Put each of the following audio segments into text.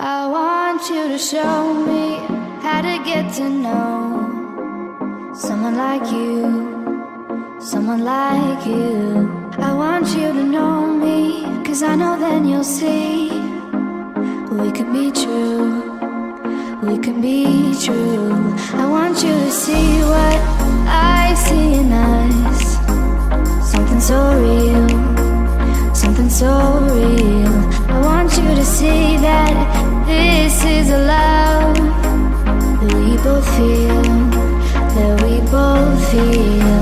I want you to show me how to get to know someone like you, someone like you. I want you to know me, 'cause I know then you'll see we could be true, we can be true. I want you to see what I see in us, something so real, something so real. I want you to see that this is a love that we both feel, that we both feel.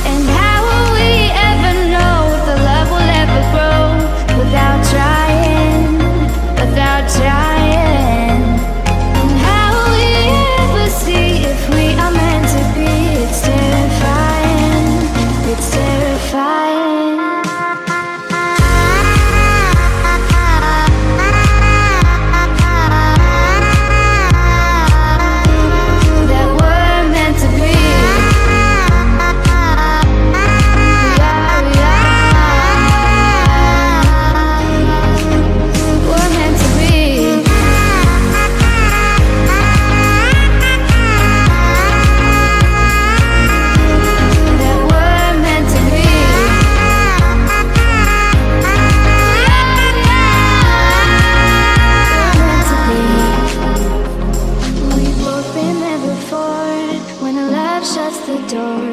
And how will we ever know if the love will ever grow without trying, without trying? And how will we ever see if we are meant to be? It's terrifying, it's terrifying.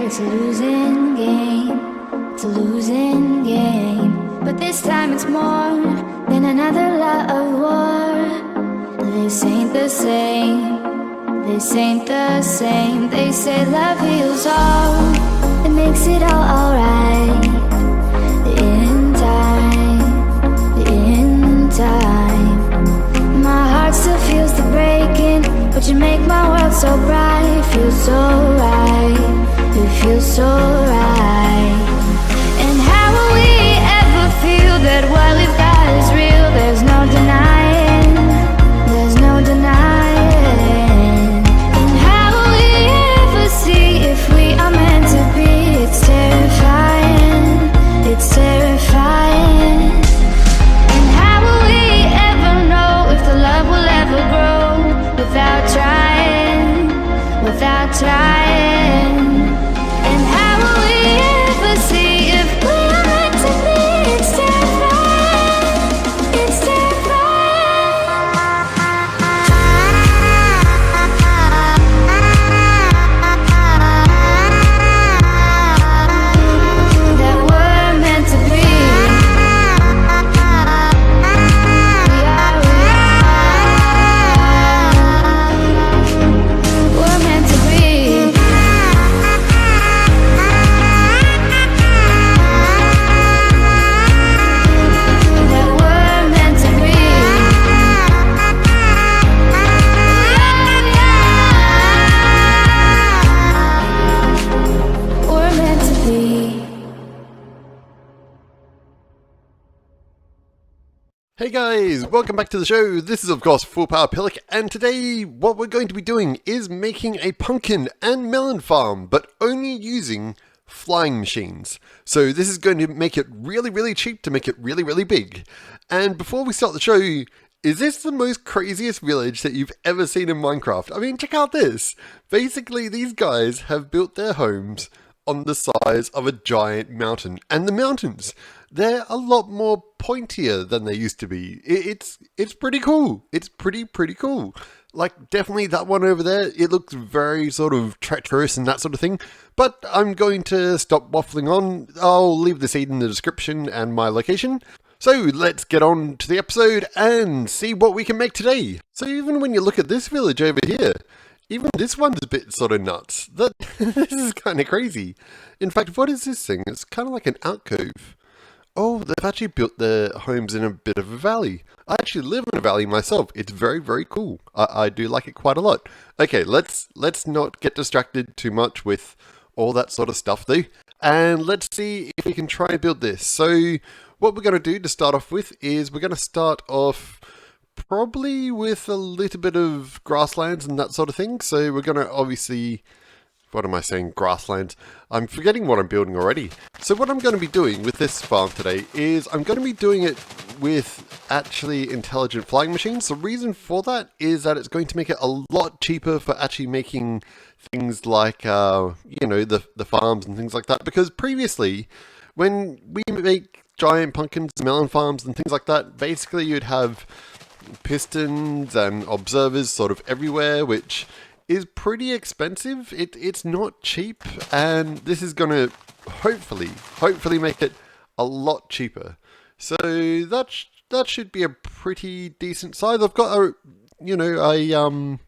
It's a losing game, it's a losing game. But this time it's more than another lot of war. This ain't the same, this ain't the same. They say love heals all, it makes it all alright. In time, in time. My heart still feels the breaking, but you make my world so bright. It feels so right, it feels so right. And how will we ever feel that what we've got is real? There's no denying, there's no denying. And how will we ever see if we are meant to be? It's terrifying, it's terrifying. And how will we ever know if the love will ever grow without trying, without trying? And how will we ever see if we are meant to be? It's terrifying, it's terrifying. That we're meant to be. We're meant to be. That we're meant to be. We're meant to be. Hey guys, welcome back to the show. This is of course Full Power Pillock, and today what we're going to be doing is making a pumpkin and melon farm, but only using flying machines. So this is going to make it really cheap to make it really big. And before we start the show, is this the most craziest village that you've ever seen in Minecraft? I mean, check out this. Basically, these guys have built their homes on the size of a giant mountain. And the mountains, they're a lot more pointier than they used to be. It's pretty cool. It's pretty cool. Like, definitely that one over there, it looks very sort of treacherous and that sort of thing. But I'm going to stop waffling on. I'll leave the seed in the description and my location. So let's get on to the episode and see what we can make today. So even when you look at this village over here, even this one's a bit sort of nuts. This is kind of crazy. In fact, what is this thing? It's kind of like an alcove. Oh, they've actually built their homes in a bit of a valley. I actually live in a valley myself. It's very cool. I do like it quite a lot. Okay, let's not get distracted too much with all that sort of stuff though. And let's see if we can try and build this. So what we're going to do to start off with is we're going to start off probably with a little bit of grasslands and that sort of thing. So we're going to obviously what am I saying, grasslands. I'm forgetting what I'm building already. So what I'm going to be doing with this farm today is I'm going to be doing it with actually intelligent flying machines. The reason for that is that it's going to make it a lot cheaper for actually making things like, you know, the farms and things like that. Because previously, when we make giant pumpkins, melon farms and things like that, basically you'd have pistons and observers sort of everywhere, which is pretty expensive. It's not cheap, and this is going to hopefully make it a lot cheaper. So that should be a pretty decent size. I've got a, you know, a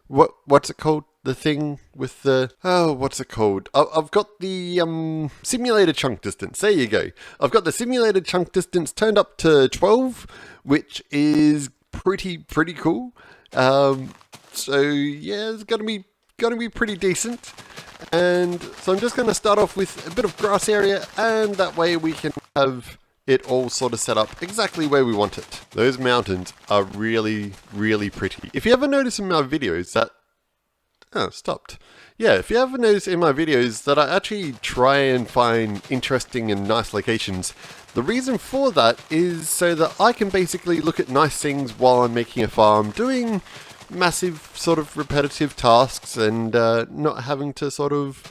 what's it called? The thing with the, oh, what's it called? I've got the simulated chunk distance. There you go. I've got the simulated chunk distance turned up to 12, which is pretty cool. So yeah, it's gonna be pretty decent. And so I'm just gonna start off with a bit of grass area, and that way we can have it all sort of set up exactly where we want it. Those mountains are really pretty. If you ever notice in my videos that, oh, stopped. Yeah, if you ever notice in my videos that I actually try and find interesting and nice locations, the reason for that is so that I can basically look at nice things while I'm making a farm, doing massive sort of repetitive tasks and not having to sort of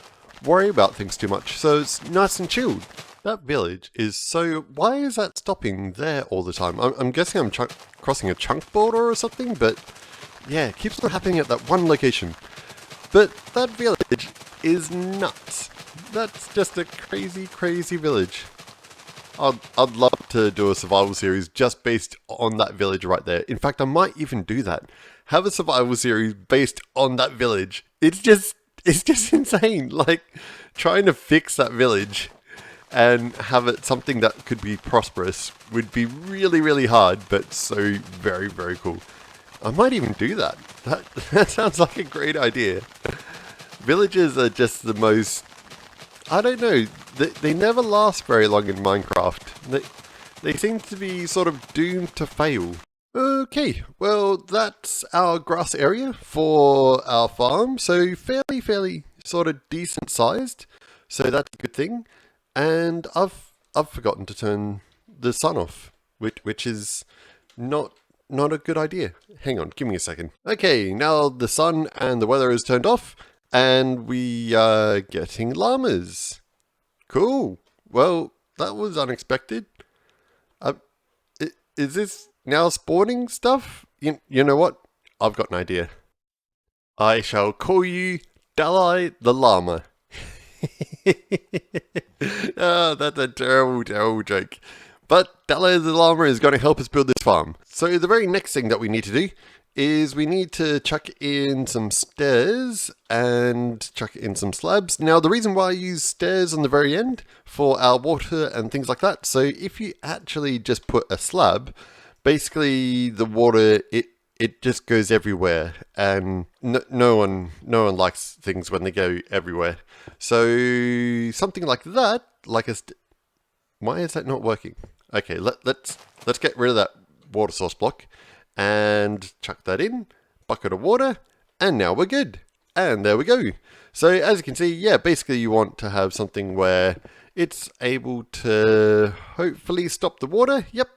worry about things too much. So it's nice and chilled. That village is so... Why is that stopping there all the time? I'm guessing I'm crossing a chunk border or something, but yeah, it keeps on happening at that one location. But that village is nuts. That's just a crazy village. I'd love to do a survival series just based on that village right there. In fact, I might even do that. Have a survival series based on that village. It's just insane. Like, trying to fix that village and have it something that could be prosperous would be really hard, but so very cool. I might even do that. That sounds like a great idea. Villages are just the most... I don't know. They never last very long in Minecraft. They seem to be sort of doomed to fail. Okay, well that's our grass area for our farm. So fairly sort of decent sized. So that's a good thing. And I've forgotten to turn the sun off, which is not a good idea. Hang on, give me a second. Okay, now the sun and the weather is turned off, and we are getting llamas. Cool. Well, that was unexpected. Is this now spawning stuff? You know what? I've got an idea. I shall call you Dalai the Llama. Oh, that's a terrible joke. But Dalai the Llama is going to help us build this farm. So the very next thing that we need to do is we need to chuck in some stairs and chuck in some slabs. Now, the reason why I use stairs on the very end for our water and things like that, so if you actually just put a slab, basically the water, it just goes everywhere, and no one likes things when they go everywhere. So something like that, like a... Why is that not working? Okay, let's get rid of that water source block and chuck that in, bucket of water, and now we're good. And there we go. So as you can see, yeah, basically you want to have something where it's able to hopefully stop the water. Yep,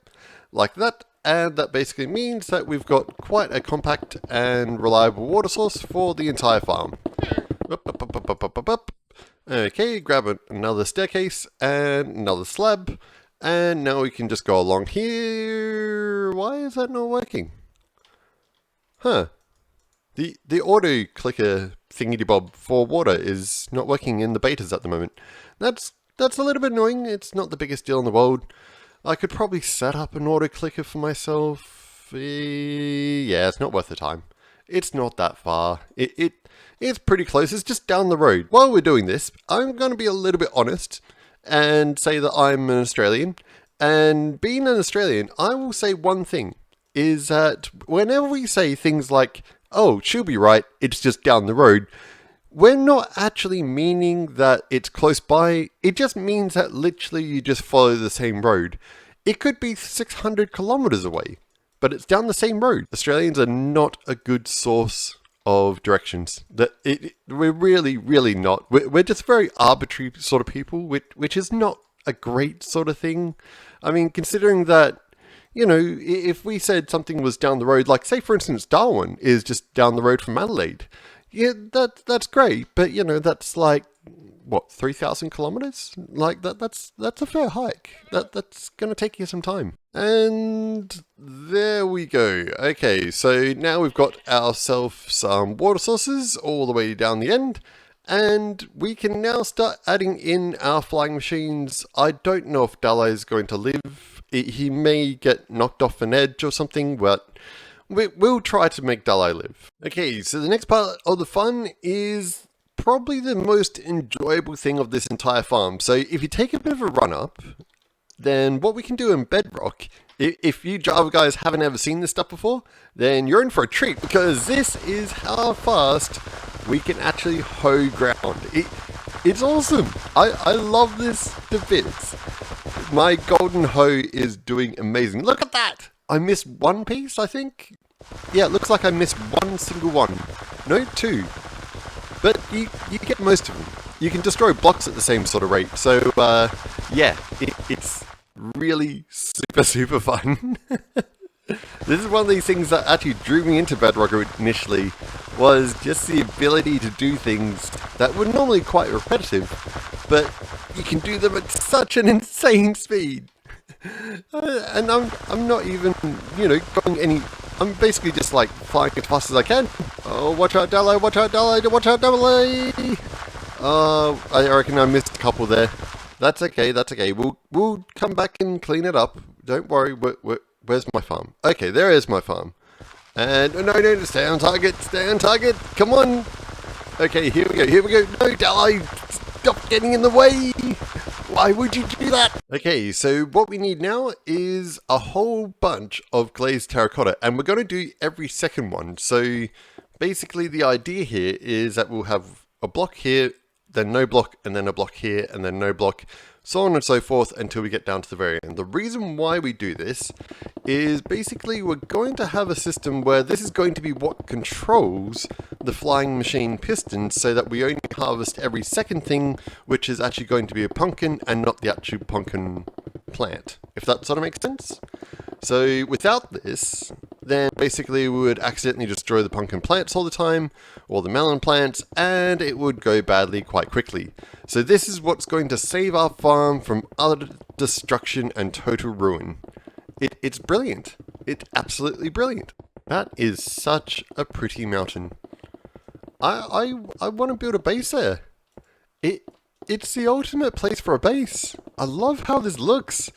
like that. And that basically means that we've got quite a compact and reliable water source for the entire farm. Okay, grab another staircase and another slab. And now we can just go along here. Why is that not working? Huh. The auto clicker thingy-bob for water is not working in the betas at the moment. That's a little bit annoying. It's not the biggest deal in the world. I could probably set up an auto clicker for myself. Yeah, it's not worth the time. It's not that far. It's pretty close. It's just down the road. While we're doing this, I'm going to be a little bit honest and say that I'm an Australian. And being an Australian, I will say one thing, is that whenever we say things like, oh, she'll be right, it's just down the road, we're not actually meaning that it's close by. It just means that literally you just follow the same road. It could be 600 kilometers away, but it's down the same road. Australians are not a good source of directions. We're really, really not. We're just very arbitrary sort of people, which is not a great sort of thing. I mean, considering that, you know, if we said something was down the road, like say for instance Darwin is just down the road from Adelaide, yeah, that's great, but you know, that's like what, 3,000 kilometers? Like that's a fair hike. That's gonna take you some time. And there we go. Okay, so now we've got ourselves some water sources all the way down the end, and we can now start adding in our flying machines. I don't know if Dalai is going to live. He may get knocked off an edge or something, but we'll try to make Dalai live. Okay, so the next part of the fun is probably the most enjoyable thing of this entire farm. So if you take a bit of a run up, then what we can do in Bedrock, if you Java guys haven't ever seen this stuff before, then you're in for a treat, because this is how fast we can actually hoe ground. It's awesome. I love this to bits. My golden hoe is doing amazing. Look at that. I missed one piece, I think. Yeah, it looks like I missed one single one. No, two. But you get most of them. You can destroy blocks at the same sort of rate. So, yeah, it's really super fun. This is one of these things that actually drew me into Bedrock initially, was just the ability to do things that were normally quite repetitive, but you can do them at such an insane speed. And I'm not even, you know, going any... I'm basically just like flying as fast as I can. Oh, watch out, Dalai, watch out, Dalai, watch out, Dalai! I reckon I missed a couple there. That's okay. We'll come back and clean it up. Don't worry. Where's my farm? Okay, there is my farm. And no, stay on target. Come on. Okay, here we go. No, Dalai, stop getting in the way. Why would you do that? Okay, so what we need now is a whole bunch of glazed terracotta, and we're going to do every second one. So basically the idea here is that we'll have a block here, then no block, and then a block here, and then no block, so on and so forth until we get down to the very end. The reason why we do this is basically we're going to have a system where this is going to be what controls the flying machine pistons, so that we only harvest every second thing, which is actually going to be a pumpkin and not the actual pumpkin plant, if that sort of makes sense. So without this, then basically we would accidentally destroy the pumpkin plants all the time, or the melon plants, and it would go badly quite quickly. So this is what's going to save our farm from utter destruction and total ruin. It's brilliant. It's absolutely brilliant. That is such a pretty mountain. I want to build a base there. It's the ultimate place for a base. I love how this looks.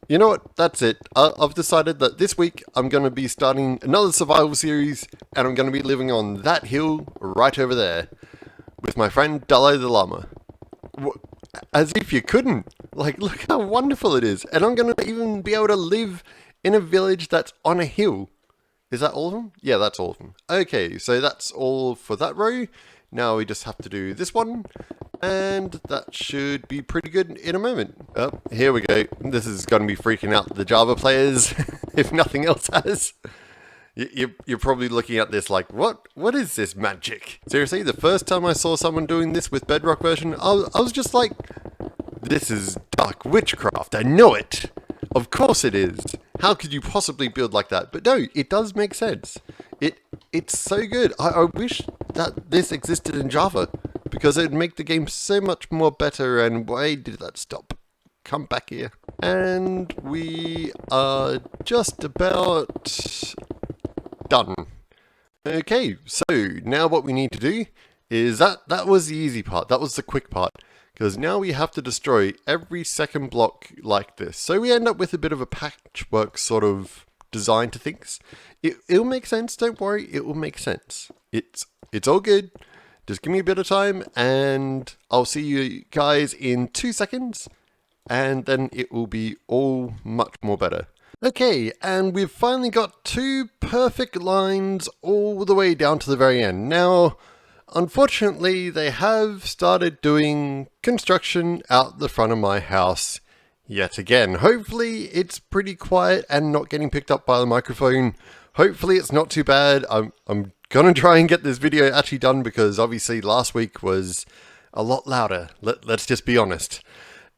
You know what? That's it. I've decided that this week I'm going to be starting another survival series, and I'm going to be living on that hill right over there with my friend Dalai the Llama. As if you couldn't. Like, look how wonderful it is. And I'm going to even be able to live in a village that's on a hill. Is that all of them? Yeah, that's all of them. Okay, so that's all for that row. Now we just have to do this one, and that should be pretty good in a moment. Oh, here we go. This is going to be freaking out the Java players, if nothing else has. You're probably looking at this like, what is this magic? Seriously, the first time I saw someone doing this with Bedrock version, I was just like, this is dark witchcraft, I know it! Of course it is! How could you possibly build like that? But no, it does make sense. It's so good. I wish that this existed in Java, because it would make the game so much more better. And why did that stop? Come back here. And we are just about done. Okay, so now what we need to do is that was the easy part. That was the quick part. Because now we have to destroy every second block like this. So we end up with a bit of a patchwork sort of design to things. It'll make sense, don't worry, it will make sense. It's all good. Just give me a bit of time and I'll see you guys in 2 seconds, and then it will be all much more better. Okay, and we've finally got 2 perfect lines all the way down to the very end. Now, unfortunately, they have started doing construction out the front of my house yet again. Hopefully it's pretty quiet and not getting picked up by the microphone. Hopefully it's not too bad. I'm gonna try and get this video actually done because obviously last week was a lot louder. Let's just be honest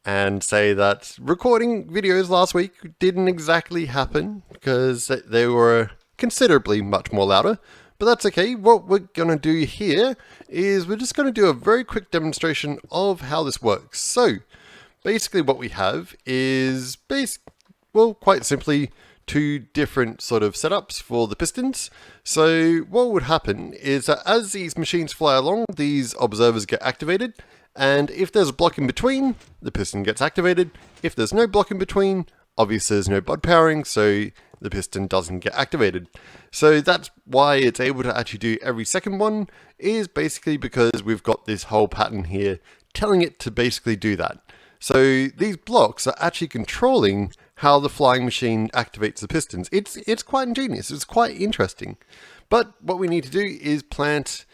and say that recording videos last week didn't exactly happen because they were considerably much more louder. But that's okay. What we're going to do here is we're just going to do a very quick demonstration of how this works. So basically what we have is quite simply two different sort of setups for the pistons. So what would happen is that as these machines fly along, these observers get activated. And if there's a block in between, the piston gets activated. If there's no block in between, obviously there's no bud powering, so the piston doesn't get activated. So that's why it's able to actually do every second one, is basically because we've got this whole pattern here telling it to basically do that. So these blocks are actually controlling how the flying machine activates the pistons. It's quite ingenious, it's quite interesting. But what we need to do is plant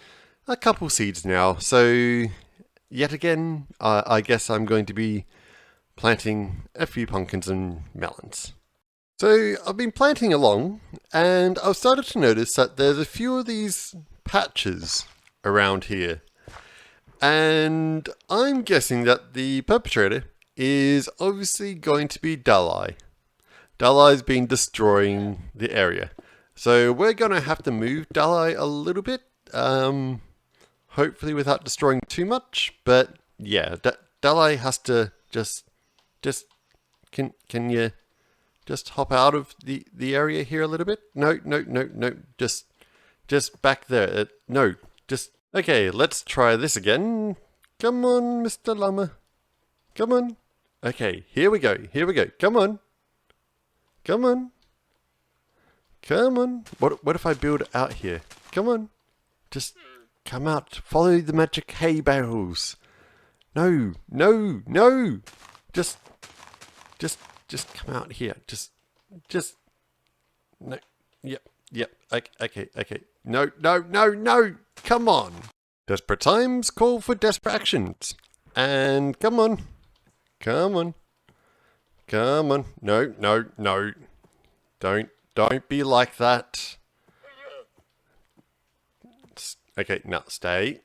a couple seeds now. So yet again, I guess I'm going to be planting a few pumpkins and melons. So I've been planting along and I've started to notice that there's a few of these patches around here. And I'm guessing that the perpetrator is obviously going to be Dalai. Dalai's been destroying the area. So we're going to have to move Dalai a little bit. Hopefully without destroying too much. But yeah, Dalai has to just can you just hop out of the area here a little bit? No. Just back there. No, just... Okay, let's try this again. Come on, Mr. Llama. Come on. Okay, here we go. Come on. Come on. What if I build out here? Come on. Just come out. Follow the magic hay bales. No. Just come out here. Just no. Yep. Okay. No. Come on. Desperate times call for desperate actions. And come on. No. Don't be like that. Okay, now stay.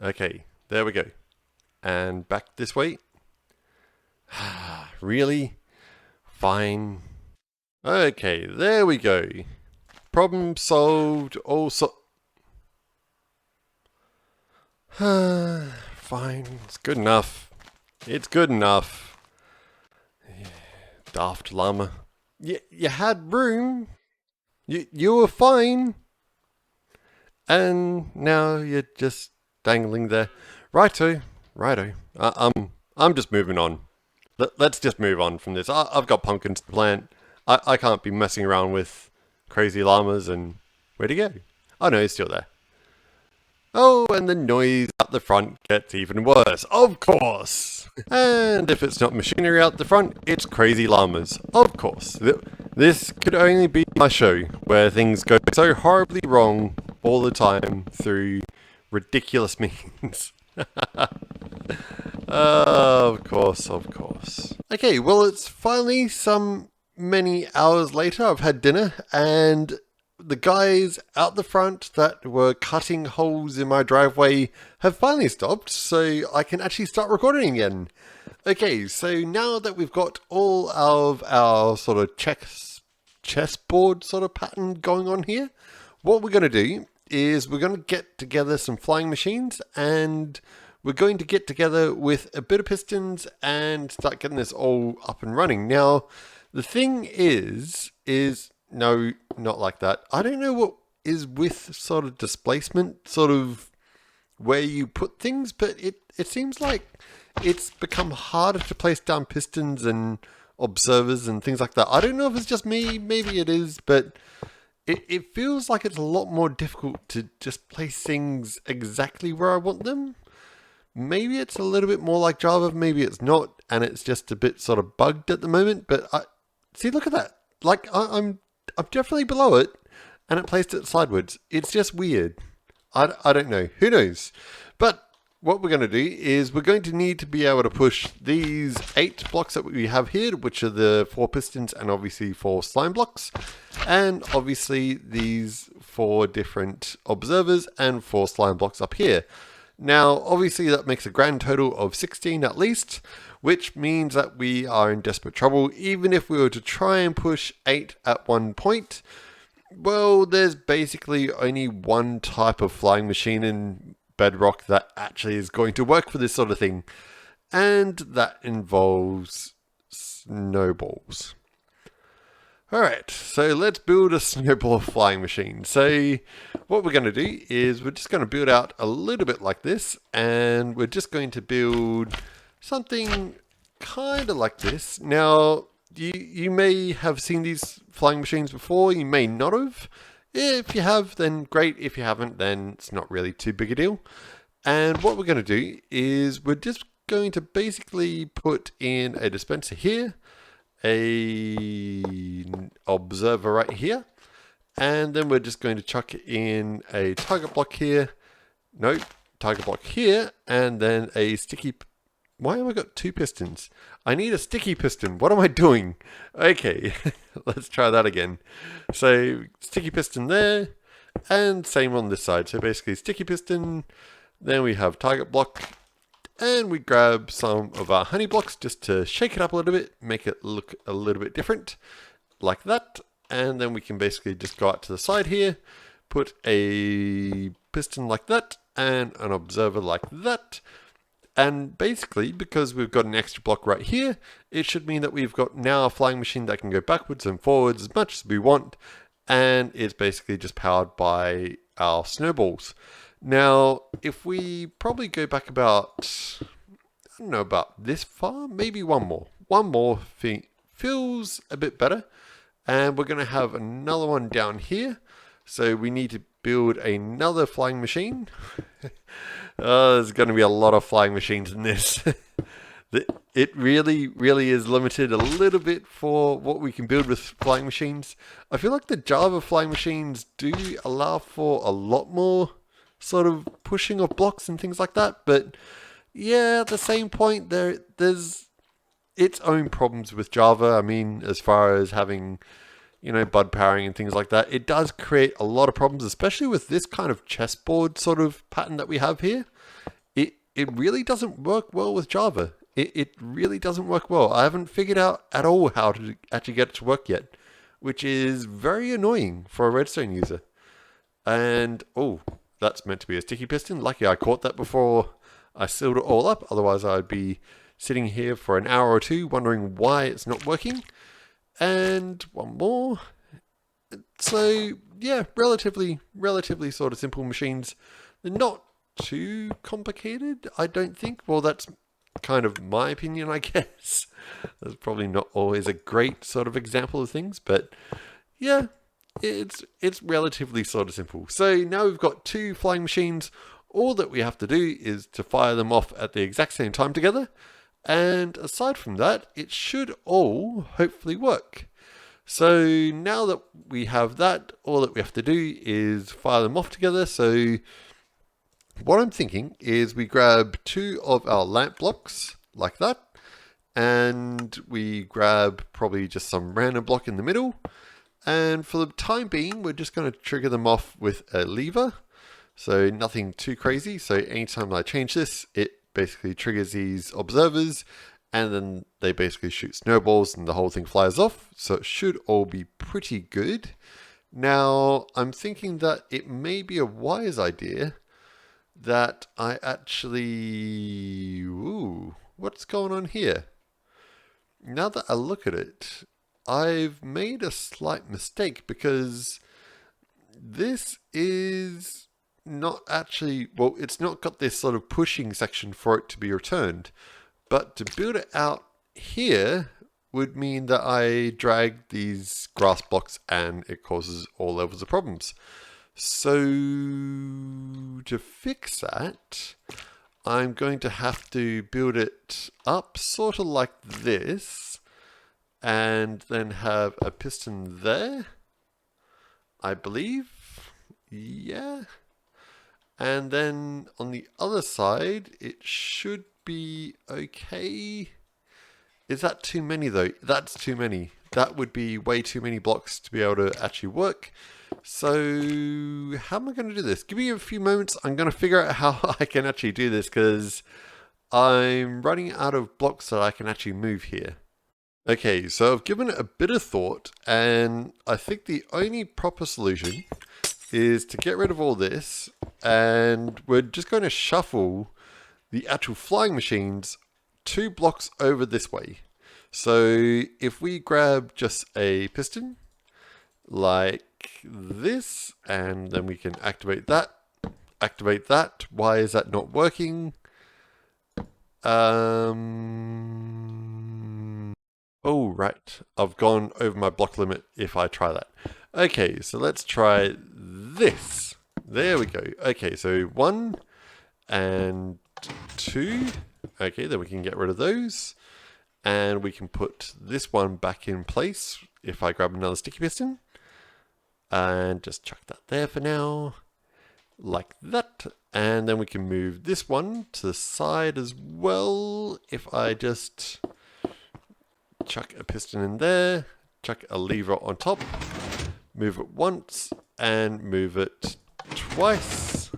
Okay, there we go. And back this way. Really? Fine. Okay, there we go. Problem solved. Also, fine. It's good enough. Daft llama. You had room. You were fine. And now you're just dangling there. Righto. I'm just moving on. Let's just move on from this. I've got pumpkins to plant. I can't be messing around with crazy llamas and... Where'd he go? Oh no, he's still there. Oh, and the noise out the front gets even worse. Of course! And if it's not machinery out the front, it's crazy llamas. Of course. This could only be my show, where things go so horribly wrong all the time through ridiculous means. Of course. Okay, well, it's finally many hours later. I've had dinner, and the guys out the front that were cutting holes in my driveway have finally stopped, so I can actually start recording again. Okay, so now that we've got all of our sort of chessboard sort of pattern going on here, what we're going to do is we're going to get together some flying machines, and we're going to get together with a bit of pistons and start getting this all up and running. Now, the thing is no, not like that. I don't know what is with sort of displacement, sort of where you put things, but it seems like it's become harder to place down pistons and observers and things like that. I don't know if it's just me, maybe it is, but it feels like it's a lot more difficult to just place things exactly where I want them. Maybe it's a little bit more like Java, maybe it's not, and it's just a bit sort of bugged at the moment, but see, look at that. Like, I'm definitely below it, and it placed it sideways. It's just weird. I don't know. Who knows? But what we're going to do is we're going to need to be able to push these 8 blocks that we have here, which are the 4 pistons and obviously 4 slime blocks, and obviously these 4 different observers and 4 slime blocks up here. Now, obviously that makes a grand total of 16 at least, which means that we are in desperate trouble. Even if we were to try and push 8 at one point, well, there's basically only one type of flying machine in Bedrock that actually is going to work for this sort of thing, and that involves snowballs. Alright, so let's build a snowball flying machine. So what we're going to do is we're just going to build out a little bit like this, and we're just going to build something kind of like this. Now, you may have seen these flying machines before, you may not have. If you have, then great. If you haven't, then it's not really too big a deal. And what we're going to do is we're just going to basically put in a dispenser here, a observer right here, and then we're just going to chuck in a target block here, target block here, and then a sticky. Why have I got 2 pistons? I need a sticky piston. What am I doing? Okay, let's try that again. So sticky piston there, and same on this side. So basically sticky piston, then we have target block, and we grab some of our honey blocks just to shake it up a little bit, make it look a little bit different, like that. And then we can basically just go out to the side here, put a piston like that, and an observer like that. And basically, because we've got an extra block right here, it should mean that we've got now a flying machine that can go backwards and forwards as much as we want, and it's basically just powered by our snowballs. Now, if we probably go back about, I don't know, about this far, maybe one more feels a bit better, and we're going to have another one down here, so we need to build another flying machine. There's going to be a lot of flying machines in this. It really is limited a little bit for what we can build with flying machines. I feel like the Java flying machines do allow for a lot more sort of pushing of blocks and things like that. But yeah, at the same point, there's its own problems with Java. I mean, as far as having, bud powering and things like that, it does create a lot of problems, especially with this kind of chessboard sort of pattern that we have here. It really doesn't work well with Java. It really doesn't work well. I haven't figured out at all how to actually get it to work yet, which is very annoying for a Redstone user. And, oh, that's meant to be a sticky piston. Lucky I caught that before I sealed it all up. Otherwise, I'd be sitting here for an hour or two wondering why it's not working. And one more. So yeah, relatively sort of simple machines. They're not too complicated, I don't think. Well, that's kind of my opinion, I guess. That's probably not always a great sort of example of things, but yeah, it's relatively sort of simple. So now we've got 2 flying machines. All that we have to do is to fire them off at the exact same time together. And aside from that, it should all hopefully work. So now that we have that, all that we have to do is fire them off together. So what I'm thinking is we grab 2 of our lamp blocks like that, and we grab probably just some random block in the middle. And for the time being, we're just going to trigger them off with a lever. So nothing too crazy. So anytime I change this, it basically triggers these observers, and then they basically shoot snowballs and the whole thing flies off. So it should all be pretty good. Now, I'm thinking that it may be a wise idea that I actually... Ooh, what's going on here? Now that I look at it, I've made a slight mistake, because this is not actually... Well, it's not got this sort of pushing section for it to be returned. But to build it out here would mean that I drag these grass blocks and it causes all levels of problems. So to fix that, I'm going to have to build it up sort of like this, and then have a piston there, I believe. Yeah. And then on the other side, it should be okay. Is that too many though? That's too many. That would be way too many blocks to be able to actually work. So how am I going to do this? Give me a few moments. I'm going to figure out how I can actually do this because I'm running out of blocks that I can actually move here. Okay, so I've given it a bit of thought, and I think the only proper solution is to get rid of all this, and we're just going to shuffle the actual flying machines 2 blocks over this way. So if we grab just a piston like this, and then we can activate that. Why is that not working? Oh, right. I've gone over my block limit if I try that. Okay, so let's try this. There we go. Okay, so 1 and 2. Okay, then we can get rid of those. And we can put this one back in place if I grab another sticky piston. And just chuck that there for now. Like that. And then we can move this one to the side as well. If I just chuck a piston in there, chuck a lever on top, move it once, and move it twice.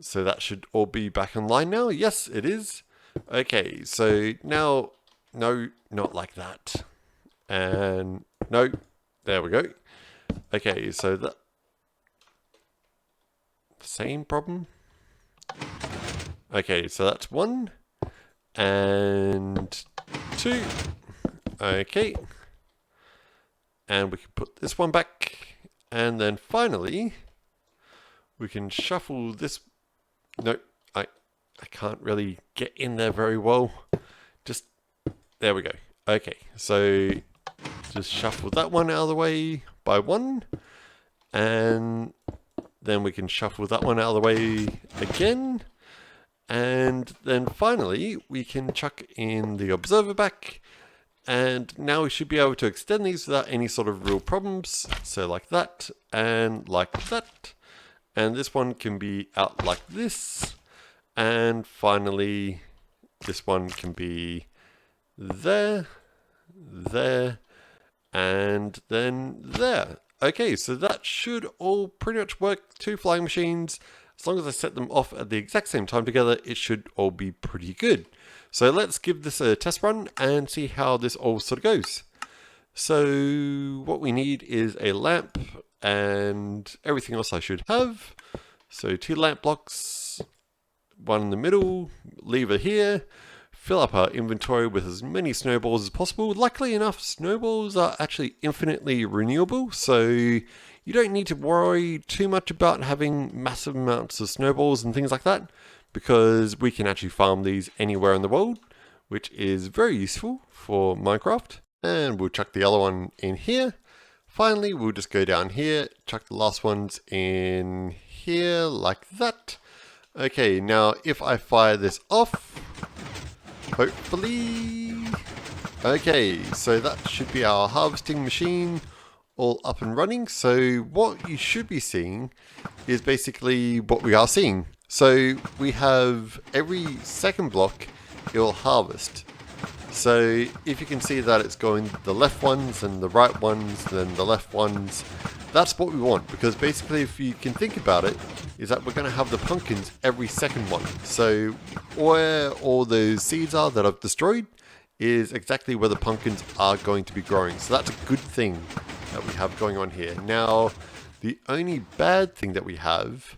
So that should all be back in line now. Yes, it is. Okay, so now, no, not like that. And no, there we go. Okay, so that same problem. Okay, so that's 1 and 2. Okay, and we can put this one back, and then finally we can shuffle this. No, I can't really get in there very well. Just there we go. Okay, so just shuffle that one out of the way by 1, and then we can shuffle that one out of the way again, and then finally we can chuck in the observer back. And now we should be able to extend these without any sort of real problems. So like that, and like that. And this one can be out like this. And finally, this one can be there, there, and then there. Okay, so that should all pretty much work. 2 flying machines. As long as I set them off at the exact same time together, it should all be pretty good. So let's give this a test run and see how this all sort of goes. So what we need is a lamp and everything else I should have. So 2 lamp blocks, 1 in the middle, lever here, fill up our inventory with as many snowballs as possible. Luckily enough, snowballs are actually infinitely renewable, so you don't need to worry too much about having massive amounts of snowballs and things like that, because we can actually farm these anywhere in the world, which is very useful for Minecraft. And we'll chuck the other one in here. Finally, we'll just go down here, chuck the last ones in here like that. Okay, now if I fire this off, hopefully, okay, so that should be our harvesting machine all up and running. So what you should be seeing is basically what we are seeing. So we have every second block, it will harvest. So if you can see that it's going the left ones and the right ones, then the left ones, that's what we want. Because basically if you can think about it, is that we're going to have the pumpkins every second one. So where all those seeds are that I've destroyed is exactly where the pumpkins are going to be growing. So that's a good thing that we have going on here. Now, the only bad thing that we have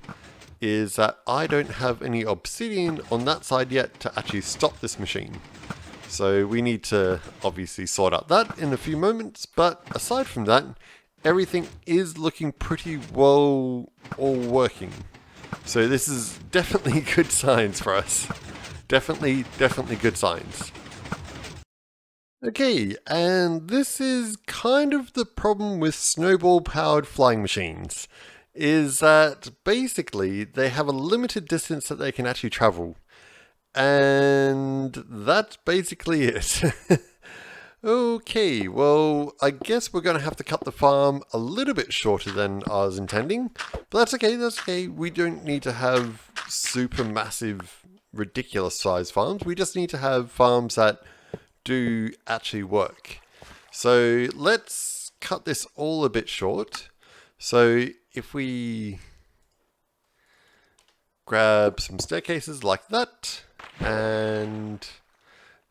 is that I don't have any obsidian on that side yet to actually stop this machine. So we need to obviously sort out that in a few moments, but aside from that, everything is looking pretty well all working. So this is definitely good signs for us. Definitely good signs. Okay, and this is kind of the problem with snowball-powered flying machines, is that basically they have a limited distance that they can actually travel. And that's basically it. Okay, well, I guess we're going to have to cut the farm a little bit shorter than I was intending. But that's okay. We don't need to have super massive, ridiculous size farms. We just need to have farms that do actually work. So let's cut this all a bit short. So if we grab some staircases like that, and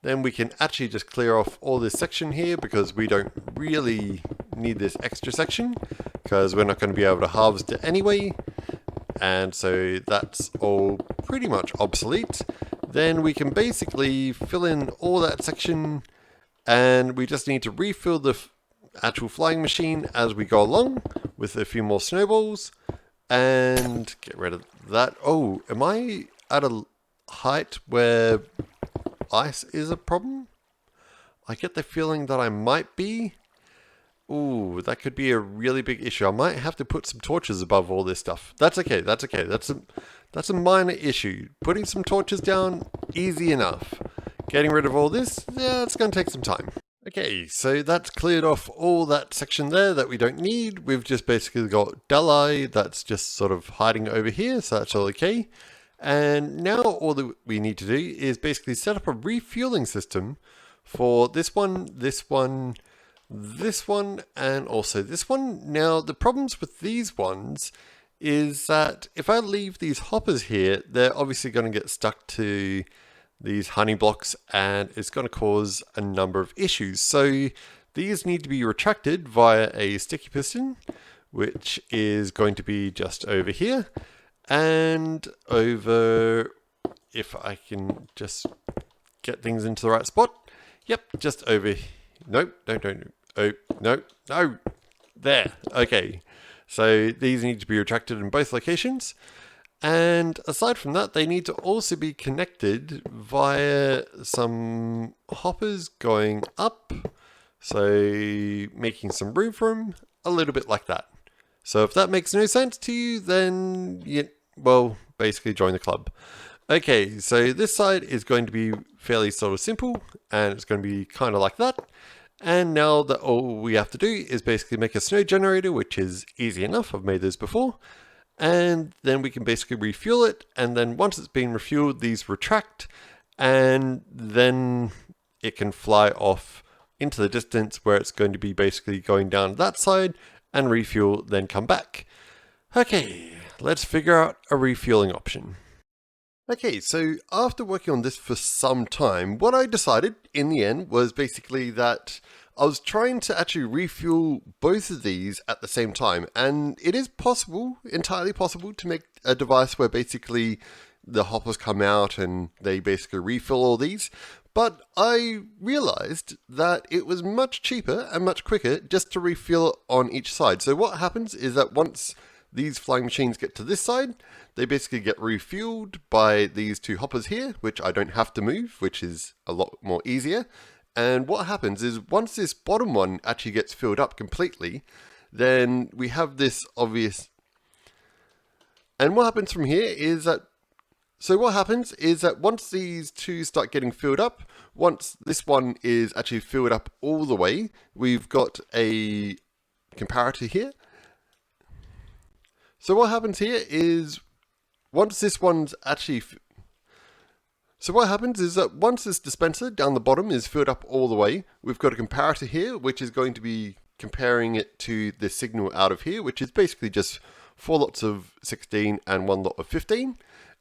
then we can actually just clear off all this section here because we don't really need this extra section because we're not going to be able to harvest it anyway. And so that's all pretty much obsolete. Then we can basically fill in all that section, and we just need to refill the actual flying machine as we go along with a few more snowballs and get rid of that. Oh, am I at a height where ice is a problem? I get the feeling that I might be. Ooh, that could be a really big issue. I might have to put some torches above all this stuff. That's okay. That's a minor issue. Putting some torches down, easy enough. Getting rid of all this, yeah, it's going to take some time. Okay, so that's cleared off all that section there that we don't need. We've just basically got Delhi that's just sort of hiding over here, so that's all okay. And now all that we need to do is basically set up a refueling system for this one, this one, this one, and also this one. Now, the problems with these ones is that if I leave these hoppers here, they're obviously going to get stuck to these honey blocks and it's going to cause a number of issues. So these need to be retracted via a sticky piston, which is going to be just over here and over, if I can just get things into the right spot. Yep, just over. Nope, don't. Oh, no. There. Okay. So these need to be retracted in both locations. And aside from that, they need to also be connected via some hoppers going up. So making some room for them, a little bit like that. So if that makes no sense to you, then, well, basically join the club. Okay, so this side is going to be fairly sort of simple, and it's going to be kind of like that. And now that all we have to do is basically make a snow generator, which is easy enough. I've made those before. And then we can basically refuel it. And then once it's been refueled, these retract. And then it can fly off into the distance where it's going to be basically going down that side and refuel, then come back. Okay, let's figure out a refueling option. Okay, so after working on this for some time, what I decided in the end was basically that I was trying to actually refuel both of these at the same time. And it is possible, entirely possible, to make a device where basically the hoppers come out and they basically refill all these. But I realized that it was much cheaper and much quicker just to refill on each side. So what happens is that once these flying machines get to this side, they basically get refueled by these two hoppers here, which I don't have to move, which is a lot more easier. And what happens is once this bottom one actually gets filled up completely, then we have this obvious. And what happens from here is that, once these two start getting filled up, once this one is actually filled up all the way, we've got a comparator here. So what happens here is once this one's actually... So what happens is that once this dispenser down the bottom is filled up all the way, we've got a comparator here, which is going to be comparing it to the signal out of here, which is basically just 4 lots of 16 and 1 lot of 15.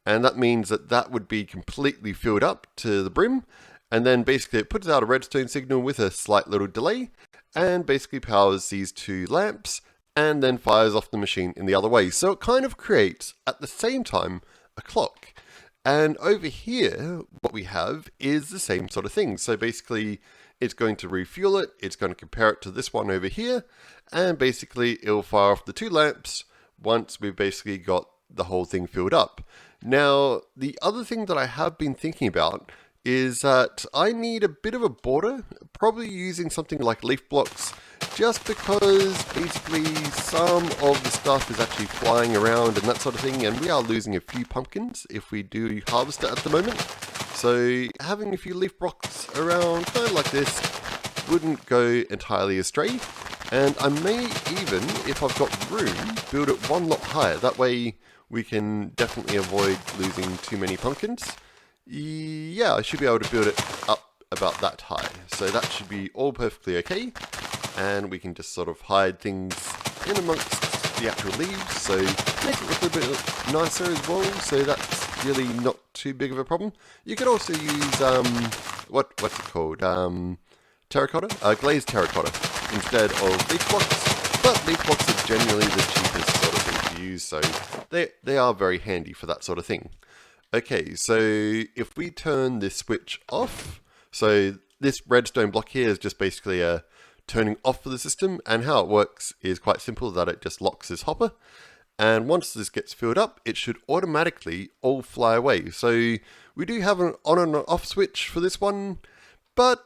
And that means that that would be completely filled up to the brim. And then basically it puts out a redstone signal with a slight little delay and basically powers these two lamps and then fires off the machine in the other way. So it kind of creates, at the same time, a clock. And over here, what we have is the same sort of thing. So basically, it's going to refuel it, it's going to compare it to this one over here, and basically it'll fire off the two lamps once we've basically got the whole thing filled up. Now, the other thing that I have been thinking about is that I need a bit of a border, probably using something like leaf blocks, just because basically some of the stuff is actually flying around and that sort of thing, and we are losing a few pumpkins if we do harvest it at the moment. So having a few leaf blocks around, kind of like this, wouldn't go entirely astray. And I may even, if I've got room, build it one lot higher. That way we can definitely avoid losing too many pumpkins. Yeah, I should be able to build it up about that high. So that should be all perfectly okay. And we can just sort of hide things in amongst the actual leaves. So make it look a bit nicer as well. So that's really not too big of a problem. You could also use, what's it called? Terracotta? Glazed terracotta instead of leaf blocks. But leaf blocks are generally the cheapest sort of thing to use. So they are very handy for that sort of thing. Okay, so if we turn this switch off, so this redstone block here is just basically a turning off for the system, and how it works is quite simple, that it just locks this hopper, and once this gets filled up, it should automatically all fly away. So we do have an on and off switch for this one, but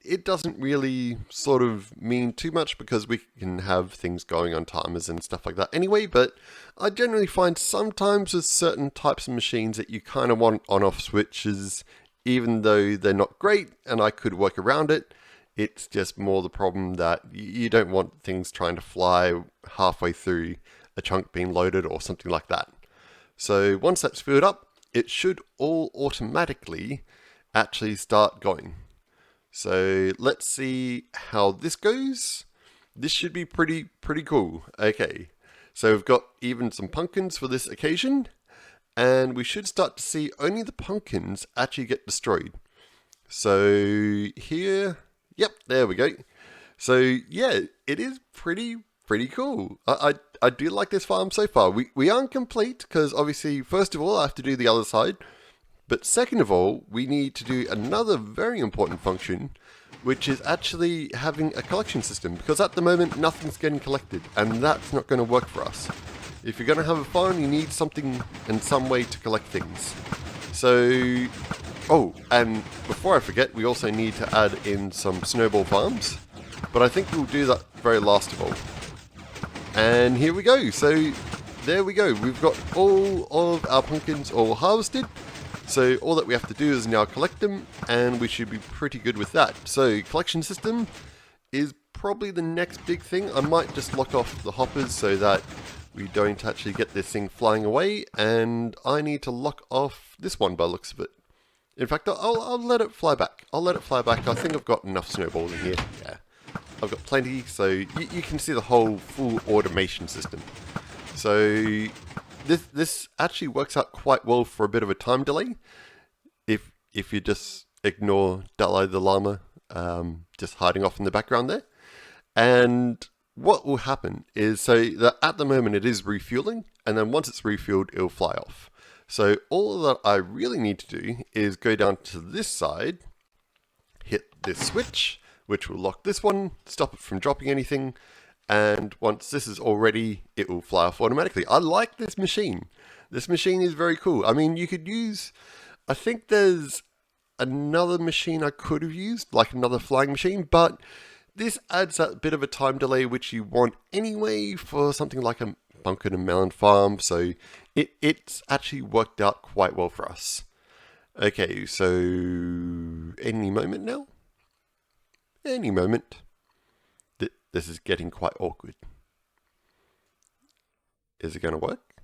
it doesn't really sort of mean too much because we can have things going on timers and stuff like that anyway. But I generally find sometimes with certain types of machines that you kind of want on-off switches, even though they're not great and I could work around it. It's just more the problem that you don't want things trying to fly halfway through a chunk being loaded or something like that. So once that's filled up, it should all automatically actually start going. So let's see how this goes. This should be pretty cool. Okay, so we've got even some pumpkins for this occasion, and we should start to see only the pumpkins actually get destroyed. So here, yep, there we go. So yeah, it is pretty cool. I do like this farm so far. We aren't complete because obviously, first of all, I have to do the other side. But second of all, we need to do another very important function, which is actually having a collection system, because at the moment nothing's getting collected, and that's not going to work for us. If you're going to have a farm, you need something and some way to collect things. So, oh, and before I forget, we also need to add in some snowball farms, but I think we'll do that very last of all. And here we go. So there we go. We've got all of our pumpkins all harvested. So all that we have to do is now collect them, and we should be pretty good with that. So collection system is probably the next big thing. I might just lock off the hoppers so that we don't actually get this thing flying away, and I need to lock off this one by the looks of it. In fact, I'll let it fly back. I'll let it fly back. I think I've got enough snowballs in here. Yeah, I've got plenty, so you can see the whole full automation system. So this actually works out quite well for a bit of a time delay, if you just ignore Dalai the Llama just hiding off in the background there. And what will happen is, so that at the moment it is refueling, and then once it's refueled, it'll fly off. So all that I really need to do is go down to this side, hit this switch, which will lock this one, stop it from dropping anything, and once this is all ready, it will fly off automatically. I like this machine. This machine is very cool. I mean, you could use, I think there's another machine I could have used, like another flying machine, but this adds that bit of a time delay which you want anyway for something like a pumpkin and melon farm, so it's actually worked out quite well for us. Okay, so any moment now? Any moment. This is getting quite awkward. Is it going to work?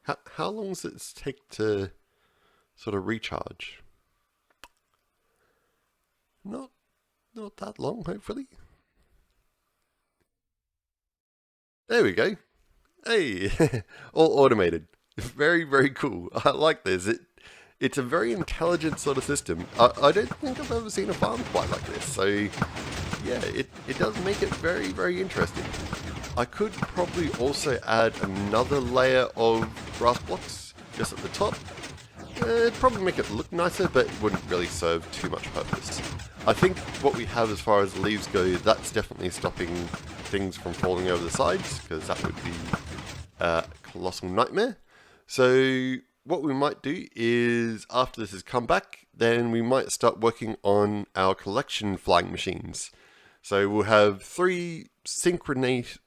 How long does it take to sort of recharge? Not that long, hopefully. There we go. Hey, all automated. Very cool. I like this. It's a very intelligent sort of system. I don't think I've ever seen a farm quite like this. So yeah, it does make it very interesting. I could probably also add another layer of grass blocks just at the top. It'd probably make it look nicer, but it wouldn't really serve too much purpose. I think what we have as far as the leaves go, that's definitely stopping things from falling over the sides, because that would be a colossal nightmare. So what we might do is, after this has come back, then we might start working on our collection flying machines. So we'll have 3 synchronized...